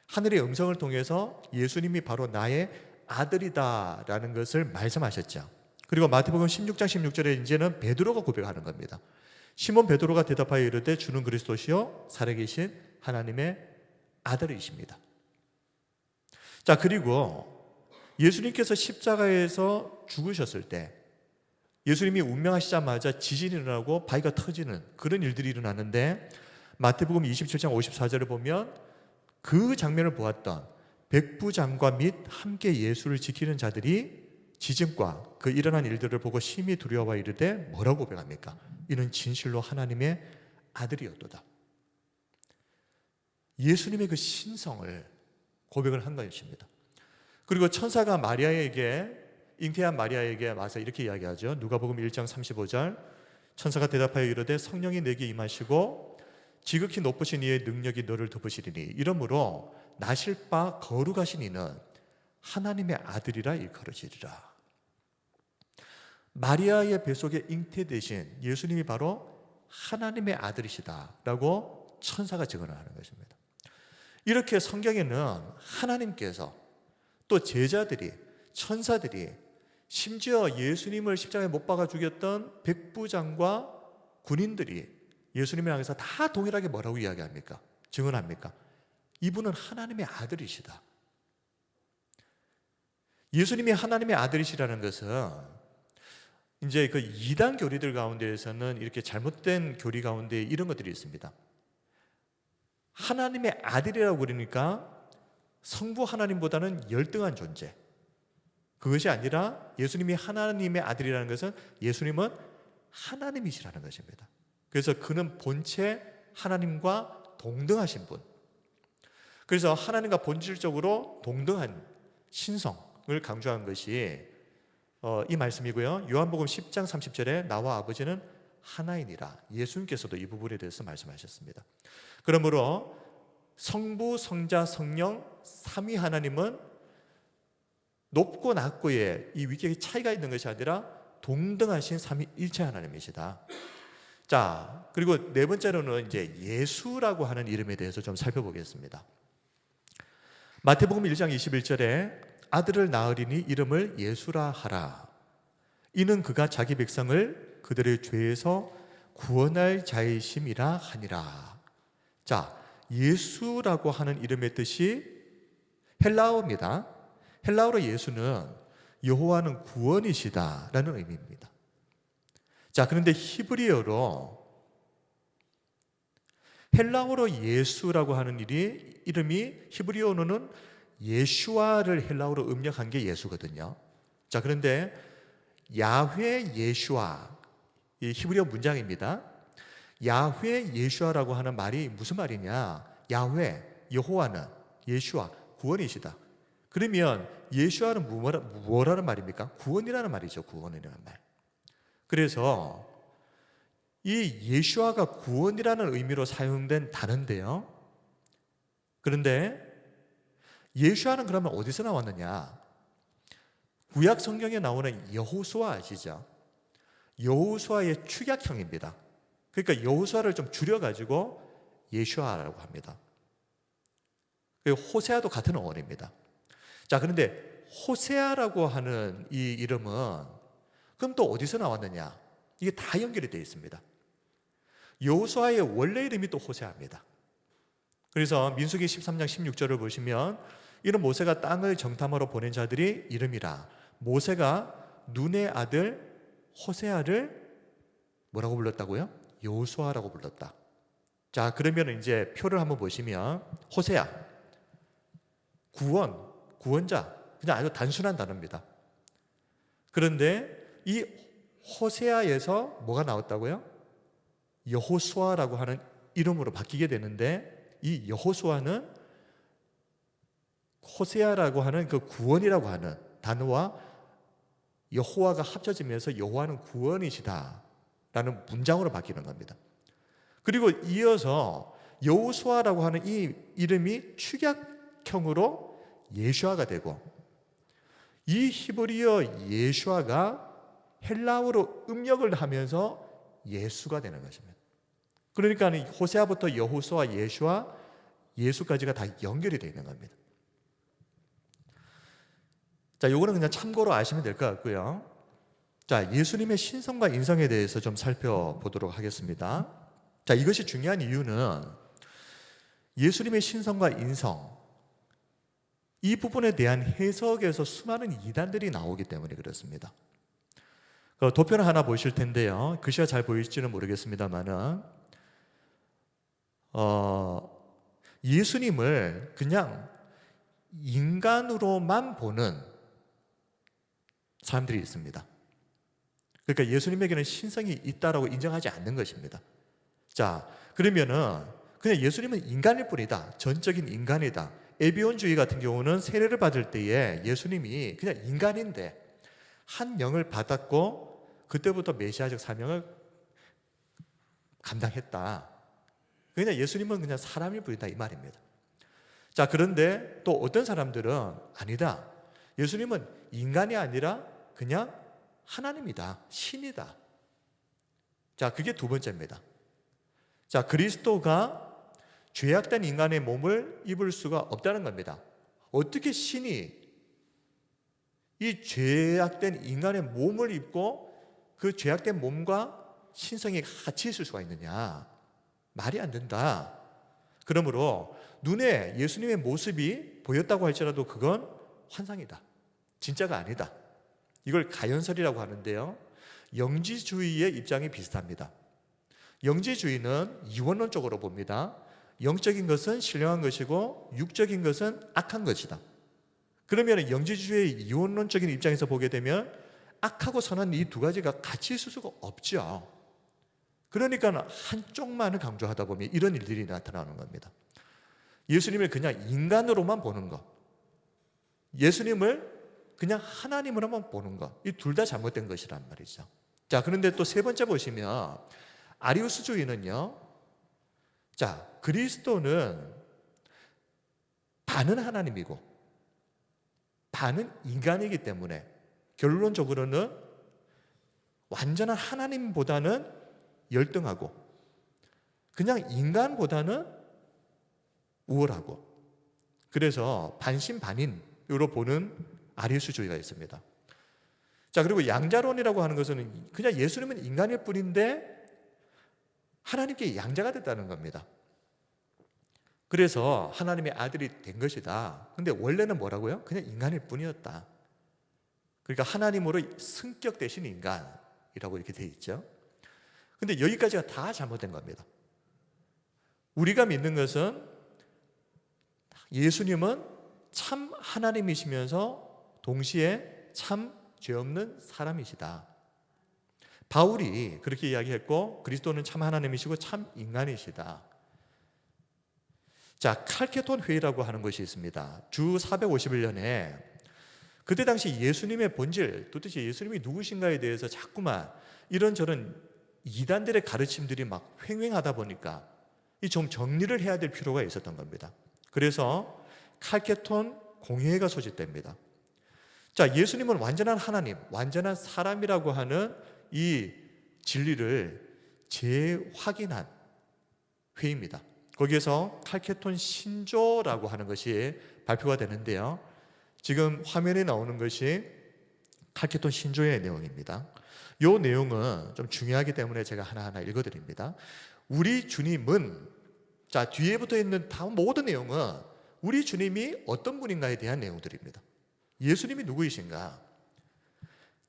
[SPEAKER 1] 하늘의 음성을 통해서 예수님이 바로 나의 아들이다라는 것을 말씀하셨죠. 그리고 마태복음 16장 16절에 이제는 베드로가 고백하는 겁니다. 시몬 베드로가 대답하여 이르되 주는 그리스도시요 살아계신 하나님의 아들이십니다. 자, 그리고 예수님께서 십자가에서 죽으셨을 때 예수님이 운명하시자마자 지진이 일어나고 바위가 터지는 그런 일들이 일어나는데, 마태복음 27장 54절을 보면 그 장면을 보았던 백부장과 및 함께 예수를 지키는 자들이 지진과 그 일어난 일들을 보고 심히 두려워하 이르되 뭐라고 고백합니까? 이는 진실로 하나님의 아들이었도다. 예수님의 그 신성을 고백을 한 것입니다. 그리고 천사가 마리아에게, 잉태한 마리아에게 와서 이렇게 이야기하죠. 누가복음 1장 35절 천사가 대답하여 이르되 성령이 내게 임하시고 지극히 높으신 이의 능력이 너를 덮으시리니 이러므로 나실 바 거룩하신 이는 하나님의 아들이라 일컬어지리라. 마리아의 뱃속에 잉태되신 예수님이 바로 하나님의 아들이시다라고 천사가 증언하는 것입니다. 이렇게 성경에는 하나님께서 또 제자들이, 천사들이, 심지어 예수님을 십자가에 못 박아 죽였던 백부장과 군인들이 예수님을 향해서 다 동일하게 뭐라고 이야기합니까? 증언합니까? 이분은 하나님의 아들이시다. 예수님이 하나님의 아들이시라는 것은 이제 그 이단 교리들 가운데에서는 이렇게 잘못된 교리 가운데 이런 것들이 있습니다. 하나님의 아들이라고 그러니까 성부 하나님보다는 열등한 존재. 그것이 아니라 예수님이 하나님의 아들이라는 것은 예수님은 하나님이시라는 것입니다. 그래서 그는 본체 하나님과 동등하신 분. 그래서 하나님과 본질적으로 동등한 신성을 강조한 것이 이 말씀이고요. 요한복음 10장 30절에 나와 아버지는 하나이니라. 예수님께서도 이 부분에 대해서 말씀하셨습니다. 그러므로 성부, 성자, 성령 삼위 하나님은 높고 낮고의 이 위격의 차이가 있는 것이 아니라 동등하신 삼위일체 하나님이시다. 자, 그리고 네 번째로는 이제 예수라고 하는 이름에 대해서 좀 살펴보겠습니다. 마태복음 1장 21절에 아들을 낳으리니 이름을 예수라 하라. 이는 그가 자기 백성을 그들의 죄에서 구원할 자이심이라 하니라. 자, 예수라고 하는 이름의 뜻이 헬라어입니다. 헬라어로 예수는 여호와는 구원이시다라는 의미입니다. 자, 그런데 헬라어로 예수라고 하는 이름이 히브리어로는 예슈아를 헬라어로 음력한 게 예수거든요. 자, 그런데 야훼 예슈아, 이 히브리어 문장입니다. 야훼 예슈아라고 하는 말이 무슨 말이냐? 야훼, 여호와는 예슈아, 구원이시다. 그러면 예슈아는 뭐라는 말입니까? 구원이라는 말이죠. 구원이라는 말. 그래서 이 예슈아가 구원이라는 의미로 사용된 단어인데요. 그런데 예슈아는 그러면 어디서 나왔느냐? 구약 성경에 나오는 여호수아 아시죠? 여호수아의 축약형입니다. 그러니까 여호수아를 좀 줄여가지고 예슈아라고 합니다. 그리고 호세아도 같은 어원입니다. 자, 그런데 호세아라고 하는 이 이름은 그럼 또 어디서 나왔느냐? 이게 다 연결이 되어 있습니다. 여호수아의 원래 이름이 또 호세아입니다. 그래서 민수기 13장 16절을 보시면 이는 모세가 땅을 정탐하러 보낸 자들이 이름이라. 모세가 눈의 아들 호세아를 뭐라고 불렀다고요? 여호수아라고 불렀다. 자, 그러면 이제 표를 한번 보시면 호세아, 구원자, 그냥 아주 단순한 단어입니다. 그런데 이 호세아에서 뭐가 나왔다고요? 여호수아라고 하는 이름으로 바뀌게 되는데 이 여호수아는 호세아라고 하는 그 구원이라고 하는 단어와 여호와가 합쳐지면서 여호와는 구원이시다라는 문장으로 바뀌는 겁니다. 그리고 이어서 여호수아라고 하는 이 이름이 축약형으로 예슈아가 되고 이 히브리어 예슈아가 헬라어로 음력을 하면서 예수가 되는 것입니다. 그러니까 호세아부터 여호수아, 예슈아, 예수까지가 다 연결이 되어 있는 겁니다. 자, 요거는 그냥 참고로 아시면 될 것 같고요. 자, 예수님의 신성과 인성에 대해서 좀 살펴보도록 하겠습니다. 자, 이것이 중요한 이유는 예수님의 신성과 인성, 이 부분에 대한 해석에서 수많은 이단들이 나오기 때문에 그렇습니다. 도표를 하나 보실 텐데요. 글씨가 잘 보일지는 모르겠습니다만은 예수님을 그냥 인간으로만 보는 사람들이 있습니다. 그러니까 예수님에게는 신성이 있다라고 인정하지 않는 것입니다. 자, 그러면은 그냥 예수님은 인간일 뿐이다. 전적인 인간이다. 에비온주의 같은 경우는 세례를 받을 때에 예수님이 그냥 인간인데 한 영을 받았고 그때부터 메시아적 사명을 감당했다. 그냥 예수님은 그냥 사람일 뿐이다 이 말입니다. 자, 그런데 또 어떤 사람들은 아니다. 예수님은 인간이 아니라 그냥 하나님이다. 신이다. 자, 그게 두 번째입니다. 자, 그리스도가 죄악된 인간의 몸을 입을 수가 없다는 겁니다. 어떻게 신이 이 죄악된 인간의 몸을 입고 그 죄악된 몸과 신성이 같이 있을 수가 있느냐? 말이 안 된다. 그러므로 눈에 예수님의 모습이 보였다고 할지라도 그건 환상이다. 진짜가 아니다. 이걸 가연설이라고 하는데요. 영지주의의 입장이 비슷합니다. 영지주의는 이원론적으로 봅니다. 영적인 것은 신령한 것이고 육적인 것은 악한 것이다. 그러면 영지주의의 이원론적인 입장에서 보게 되면 악하고 선한 이 두 가지가 같이 있을 수가 없죠. 그러니까 한쪽만을 강조하다 보면 이런 일들이 나타나는 겁니다. 예수님을 그냥 인간으로만 보는 것, 예수님을 그냥 하나님으로만 보는 것, 이 둘 다 잘못된 것이란 말이죠. 자, 그런데 또 세 번째 보시면 아리우스주의는요, 자, 그리스도는 반은 하나님이고 반은 인간이기 때문에 결론적으로는 완전한 하나님보다는 열등하고 그냥 인간보다는 우월하고, 그래서 반신반인으로 보는 아리우스주의가 있습니다. 자, 그리고 양자론이라고 하는 것은 그냥 예수님은 인간일 뿐인데 하나님께 양자가 됐다는 겁니다. 그래서 하나님의 아들이 된 것이다. 근데 원래는 뭐라고요? 그냥 인간일 뿐이었다. 그러니까 하나님으로 승격 대신 인간이라고 이렇게 돼 있죠. 근데 여기까지가 다 잘못된 겁니다. 우리가 믿는 것은 예수님은 참 하나님이시면서 동시에 참 죄 없는 사람이시다. 바울이 그렇게 이야기했고, 그리스도는 참 하나님이시고 참 인간이시다. 자, 칼케톤 회의라고 하는 것이 있습니다. 주 451년에 그때 당시 예수님의 본질, 도대체 예수님이 누구신가에 대해서 자꾸만 이런저런 이단들의 가르침들이 막 횡행하다 보니까 이 좀 정리를 해야 될 필요가 있었던 겁니다. 그래서 칼케톤 공회가 소집됩니다. 자, 예수님은 완전한 하나님, 완전한 사람이라고 하는 이 진리를 재확인한 회의입니다. 거기에서 칼케톤 신조라고 하는 것이 발표가 되는데요. 지금 화면에 나오는 것이 칼케톤 신조의 내용입니다. 이 내용은 좀 중요하기 때문에 제가 하나하나 읽어드립니다. 우리 주님은, 자, 뒤에 붙어 있는 다음 모든 내용은 우리 주님이 어떤 분인가에 대한 내용들입니다. 예수님이 누구이신가?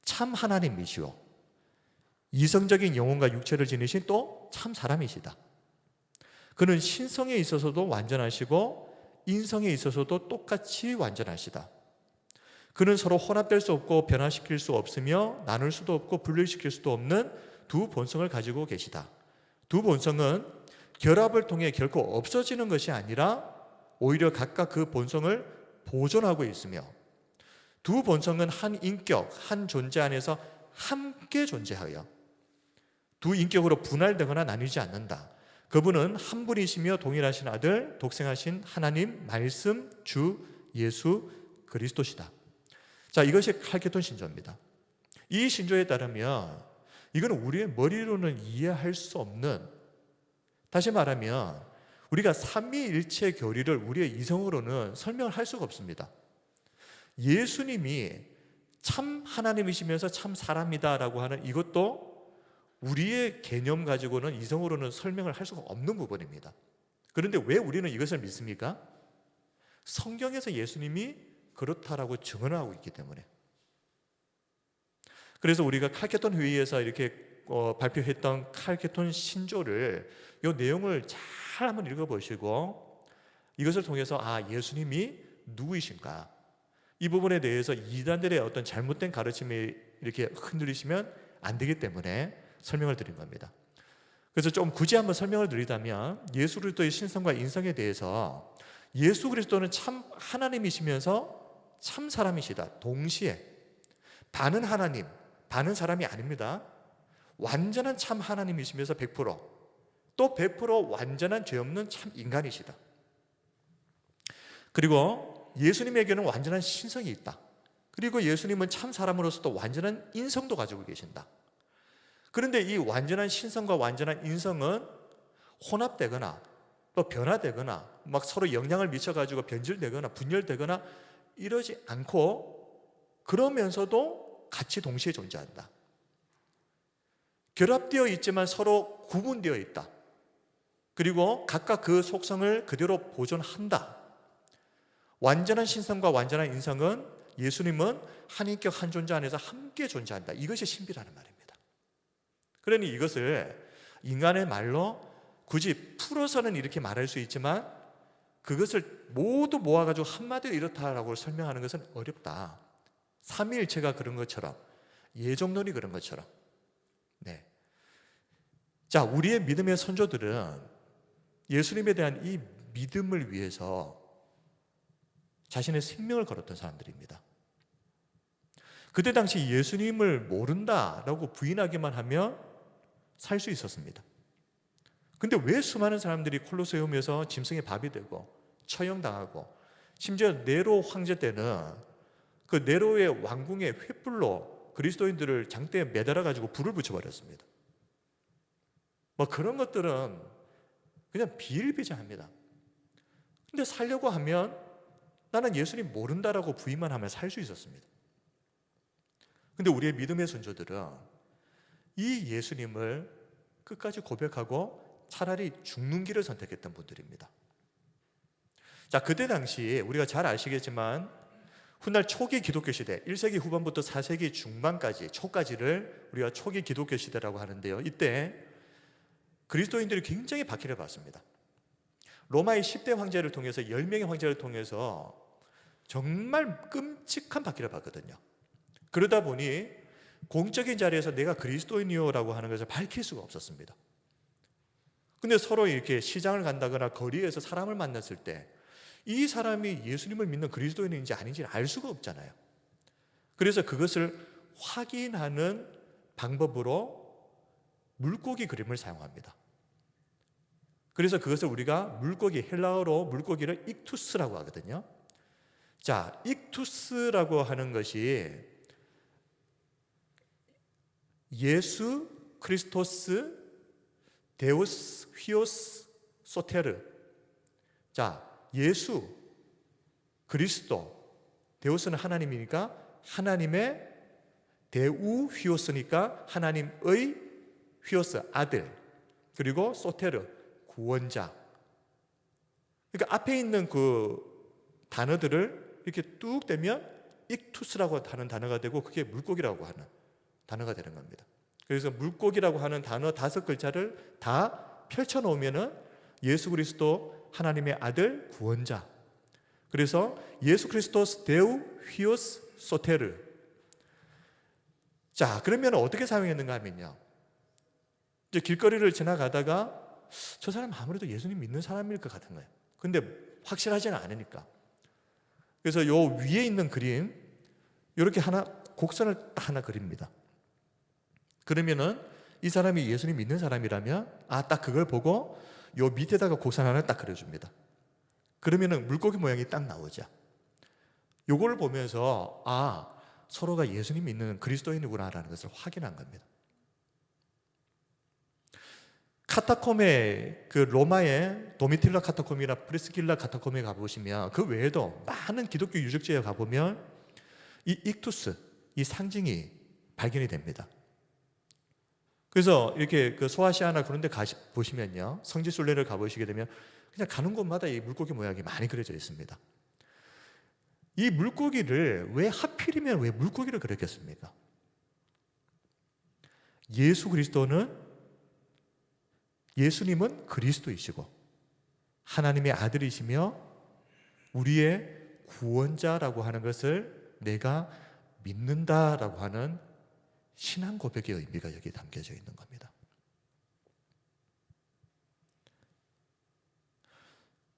[SPEAKER 1] 참 하나님이시오. 이성적인 영혼과 육체를 지니신 또 참 사람이시다. 그는 신성에 있어서도 완전하시고 인성에 있어서도 똑같이 완전하시다. 그는 서로 혼합될 수 없고 변화시킬 수 없으며 나눌 수도 없고 분리시킬 수도 없는 두 본성을 가지고 계시다. 두 본성은 결합을 통해 결코 없어지는 것이 아니라 오히려 각각 그 본성을 보존하고 있으며, 두 본성은 한 인격, 한 존재 안에서 함께 존재하여 두 인격으로 분할되거나 나뉘지 않는다. 그분은 한 분이시며 동일하신 아들, 독생하신 하나님, 말씀, 주, 예수 그리스도시다. 자, 이것이 칼케톤 신조입니다. 이 신조에 따르면 이건 우리의 머리로는 이해할 수 없는, 다시 말하면 우리가 삼위일체 교리를 우리의 이성으로는 설명을 할 수가 없습니다. 예수님이 참 하나님이시면서 참 사람이다라고 하는 이것도 우리의 개념 가지고는 이성으로는 설명을 할 수가 없는 부분입니다. 그런데 왜 우리는 이것을 믿습니까? 성경에서 예수님이 그렇다라고 증언하고 있기 때문에. 그래서 우리가 칼케톤 회의에서 이렇게 발표했던 칼케톤 신조를, 이 내용을 잘 한번 읽어보시고 이것을 통해서 예수님이 누구이신가, 이 부분에 대해서 이단들의 어떤 잘못된 가르침에 이렇게 흔들리시면 안 되기 때문에 설명을 드린 겁니다. 그래서 좀 굳이 한번 설명을 드리자면, 예수 그리스도의 신성과 인성에 대해서 예수 그리스도는 참 하나님이시면서 참 사람이시다. 동시에 반은 하나님, 반은 사람이 아닙니다. 완전한 참 하나님이시면서 100%, 또 100% 완전한 죄 없는 참 인간이시다. 그리고 예수님에게는 완전한 신성이 있다. 그리고 예수님은 참 사람으로서도 완전한 인성도 가지고 계신다. 그런데 이 완전한 신성과 완전한 인성은 혼합되거나 또 변화되거나 막 서로 영향을 미쳐가지고 변질되거나 분열되거나 이러지 않고, 그러면서도 같이 동시에 존재한다. 결합되어 있지만 서로 구분되어 있다. 그리고 각각 그 속성을 그대로 보존한다. 완전한 신성과 완전한 인성은 예수님은 한 인격 한 존재 안에서 함께 존재한다. 이것이 신비라는 말입니다. 그러니 이것을 인간의 말로 굳이 풀어서는 이렇게 말할 수 있지만 그것을 모두 모아가지고 한마디로 이렇다라고 설명하는 것은 어렵다. 삼위일체가 그런 것처럼, 예정론이 그런 것처럼. 네. 자, 우리의 믿음의 선조들은 예수님에 대한 이 믿음을 위해서 자신의 생명을 걸었던 사람들입니다. 그때 당시 예수님을 모른다라고 부인하기만 하면 살 수 있었습니다. 근데 왜 수많은 사람들이 콜로세움에서 짐승의 밥이 되고 처형당하고, 심지어 네로 황제 때는 그 네로의 왕궁의 횃불로 그리스도인들을 장대에 매달아 가지고 불을 붙여버렸습니다. 뭐 그런 것들은 그냥 비일비재합니다. 근데 살려고 하면 나는 예수님 모른다라고 부인만 하면 살 수 있었습니다. 근데 우리의 믿음의 선조들은 이 예수님을 끝까지 고백하고 차라리 죽는 길을 선택했던 분들입니다. 자, 그때 당시 우리가 잘 아시겠지만 훗날 초기 기독교 시대, 1세기 후반부터 4세기 중반까지, 초까지를 우리가 초기 기독교 시대라고 하는데요. 이때 그리스도인들이 굉장히 박해를 받습니다. 로마의 10대 황제를 통해서 10명의 황제를 통해서 정말 끔찍한 박해를 받거든요. 그러다 보니 공적인 자리에서 내가 그리스도인이요라고 하는 것을 밝힐 수가 없었습니다. 근데 서로 이렇게 시장을 간다거나 거리에서 사람을 만났을 때 이 사람이 예수님을 믿는 그리스도인인지 아닌지를 알 수가 없잖아요. 그래서 그것을 확인하는 방법으로 물고기 그림을 사용합니다. 그래서 그것을 우리가 물고기, 헬라어로 물고기를 익투스라고 하거든요. 자, 익투스라고 하는 것이 예수 크리스토스 데우스 휘오스 소테르. 자, 예수 그리스도, 데우스는 하나님이니까 하나님의, 데우 휘오스니까 하나님의, 휘오스 아들, 그리고 소테르 구원자. 그러니까 앞에 있는 그 단어들을 이렇게 뚝 떼면 익투스라고 하는 단어가 되고 그게 물고기라고 하는 단어가 되는 겁니다. 그래서 물고기라고 하는 단어 5글자를 다 펼쳐 놓으면은 예수 그리스도 하나님의 아들 구원자. 그래서 예수 그리스토스 데우 휘오스 소테르. 자, 그러면 어떻게 사용했는가 하면요, 이제 길거리를 지나가다가 저 사람 아무래도 예수님 믿는 사람일 것 같은 거예요. 근데 확실하지는 않으니까. 그래서 요 위에 있는 그림, 이렇게 하나 곡선을 딱 하나 그립니다. 그러면은 이 사람이 예수님 믿는 사람이라면 딱 그걸 보고 요 밑에다가 곡선 하나 딱 그려줍니다. 그러면은 물고기 모양이 딱 나오죠. 요걸 보면서 서로가 예수님 믿는 그리스도인이구나라는 것을 확인한 겁니다. 카타콤에, 그 로마의 도미틸라 카타콤이나 프리스킬라 카타콤에 가보시면, 그 외에도 많은 기독교 유적지에 가보면 이 익투스, 이 상징이 발견이 됩니다. 그래서 이렇게 그 소아시아나 그런 데 보시면요, 성지순례를 가보시게 되면 그냥 가는 곳마다 이 물고기 모양이 많이 그려져 있습니다. 이 물고기를 왜 하필이면 왜 물고기를 그렸겠습니까? 예수님은 그리스도이시고 하나님의 아들이시며 우리의 구원자라고 하는 것을 내가 믿는다라고 하는 신앙 고백의 의미가 여기에 담겨져 있는 겁니다.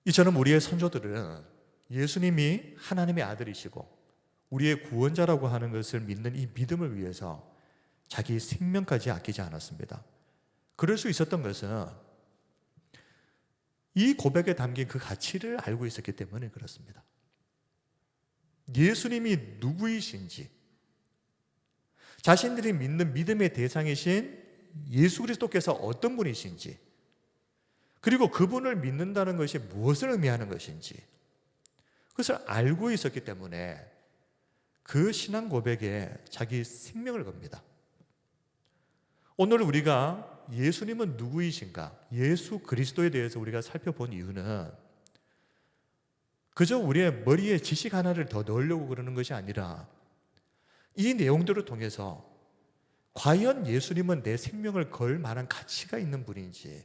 [SPEAKER 1] 이처럼 우리의 선조들은 예수님이 하나님의 아들이시고 우리의 구원자라고 하는 것을 믿는 이 믿음을 위해서 자기 생명까지 아끼지 않았습니다. 그럴 수 있었던 것은 이 고백에 담긴 그 가치를 알고 있었기 때문에 그렇습니다. 예수님이 누구이신지, 자신들이 믿는 믿음의 대상이신 예수 그리스도께서 어떤 분이신지, 그리고 그분을 믿는다는 것이 무엇을 의미하는 것인지 그것을 알고 있었기 때문에 그 신앙 고백에 자기 생명을 겁니다. 오늘 우리가 예수님은 누구이신가, 예수 그리스도에 대해서 우리가 살펴본 이유는 그저 우리의 머리에 지식 하나를 더 넣으려고 그러는 것이 아니라 이 내용들을 통해서 과연 예수님은 내 생명을 걸 만한 가치가 있는 분인지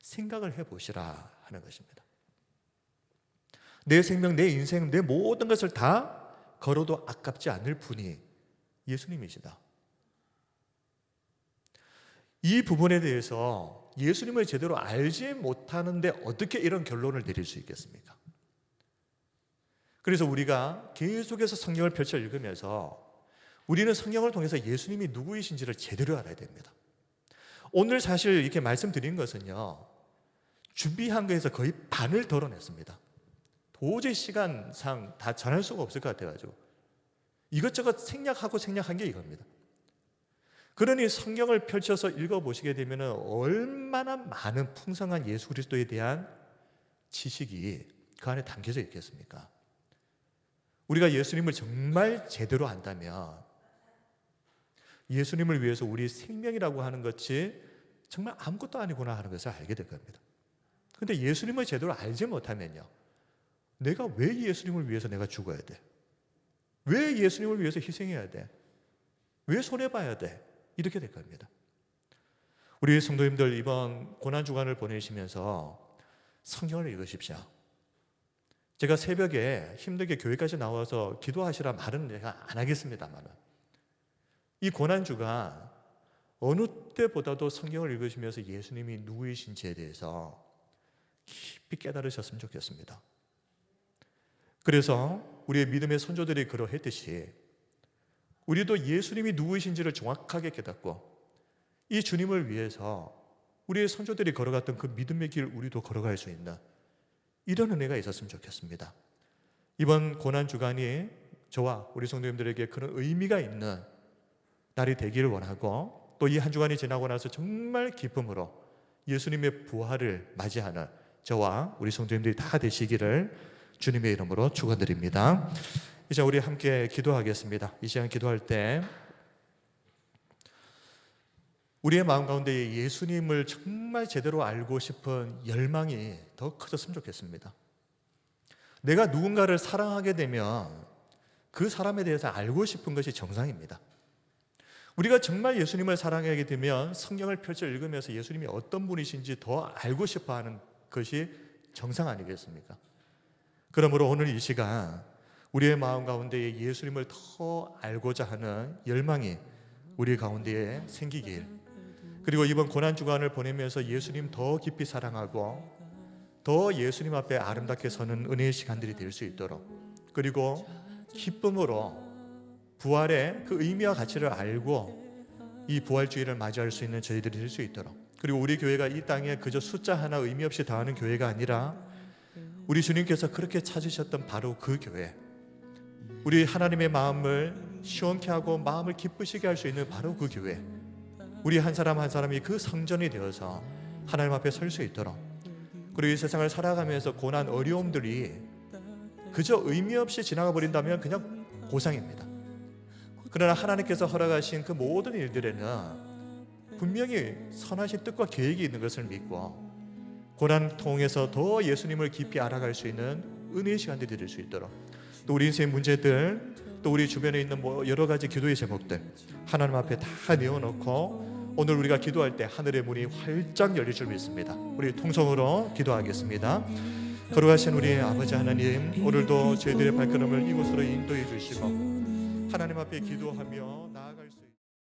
[SPEAKER 1] 생각을 해보시라 하는 것입니다. 내 생명, 내 인생, 내 모든 것을 다 걸어도 아깝지 않을 분이 예수님이시다. 이 부분에 대해서 예수님을 제대로 알지 못하는데 어떻게 이런 결론을 내릴 수 있겠습니까? 그래서 우리가 계속해서 성경을 펼쳐 읽으면서 우리는 성경을 통해서 예수님이 누구이신지를 제대로 알아야 됩니다. 오늘 사실 이렇게 말씀드린 것은요, 준비한 거에서 거의 반을 덜어냈습니다. 도저히 시간상 다 전할 수가 없을 것 같아가지고 이것저것 생략한 게 이겁니다. 그러니 성경을 펼쳐서 읽어보시게 되면 얼마나 많은 풍성한 예수 그리스도에 대한 지식이 그 안에 담겨져 있겠습니까? 우리가 예수님을 정말 제대로 안다면 예수님을 위해서 우리 생명이라고 하는 것이 정말 아무것도 아니구나 하는 것을 알게 될 겁니다. 그런데 예수님을 제대로 알지 못하면요, 내가 왜 예수님을 위해서 내가 죽어야 돼? 왜 예수님을 위해서 희생해야 돼? 왜 손해봐야 돼? 이렇게 될 겁니다. 우리 성도님들 이번 고난주간을 보내시면서 성경을 읽으십시오. 제가 새벽에 힘들게 교회까지 나와서 기도하시라 말은 내가 안 하겠습니다만, 이 고난주간 어느 때보다도 성경을 읽으시면서 예수님이 누구이신지에 대해서 깊이 깨달으셨으면 좋겠습니다. 그래서 우리의 믿음의 선조들이 그러했듯이 우리도 예수님이 누구이신지를 정확하게 깨닫고 이 주님을 위해서 우리의 선조들이 걸어갔던 그 믿음의 길 우리도 걸어갈 수 있는 이런 은혜가 있었으면 좋겠습니다. 이번 고난주간이 저와 우리 성도님들에게 그런 의미가 있는 날이 되기를 원하고, 또 이 한 주간이 지나고 나서 정말 기쁨으로 예수님의 부활을 맞이하는 저와 우리 성도님들이 다 되시기를 주님의 이름으로 축원드립니다. 이제 우리 함께 기도하겠습니다. 이 시간 기도할 때 우리의 마음 가운데 예수님을 정말 제대로 알고 싶은 열망이 더 커졌으면 좋겠습니다. 내가 누군가를 사랑하게 되면 그 사람에 대해서 알고 싶은 것이 정상입니다. 우리가 정말 예수님을 사랑하게 되면 성경을 펼쳐 읽으면서 예수님이 어떤 분이신지 더 알고 싶어 하는 것이 정상 아니겠습니까? 그러므로 오늘 이 시간 우리의 마음 가운데 예수님을 더 알고자 하는 열망이 우리 가운데에 생기길, 그리고 이번 고난주간을 보내면서 예수님 더 깊이 사랑하고 더 예수님 앞에 아름답게 서는 은혜의 시간들이 될 수 있도록, 그리고 기쁨으로 부활의 그 의미와 가치를 알고 이 부활주의를 맞이할 수 있는 저희들이 될 수 있도록, 그리고 우리 교회가 이 땅에 그저 숫자 하나 의미 없이 다하는 교회가 아니라 우리 주님께서 그렇게 찾으셨던 바로 그 교회, 우리 하나님의 마음을 시원케 하고 마음을 기쁘시게 할 수 있는 바로 그 교회, 우리 한 사람 한 사람이 그 성전이 되어서 하나님 앞에 설 수 있도록, 그리고 이 세상을 살아가면서 고난 어려움들이 그저 의미 없이 지나가 버린다면 그냥 고상입니다. 그러나 하나님께서 허락하신 그 모든 일들에는 분명히 선하신 뜻과 계획이 있는 것을 믿고 고난을 통해서 더 예수님을 깊이 알아갈 수 있는 은혜의 시간들이 될 수 있도록, 또 우리 인생의 문제들, 또 우리 주변에 있는 여러 가지 기도의 제목들 하나님 앞에 다 내어놓고 오늘 우리가 기도할 때 하늘의 문이 활짝 열릴 줄 믿습니다. 우리 통성으로 기도하겠습니다. 거룩하신 우리 아버지 하나님, 오늘도 저희들의 발걸음을 이곳으로 인도해 주시고 하나님 앞에 기도하며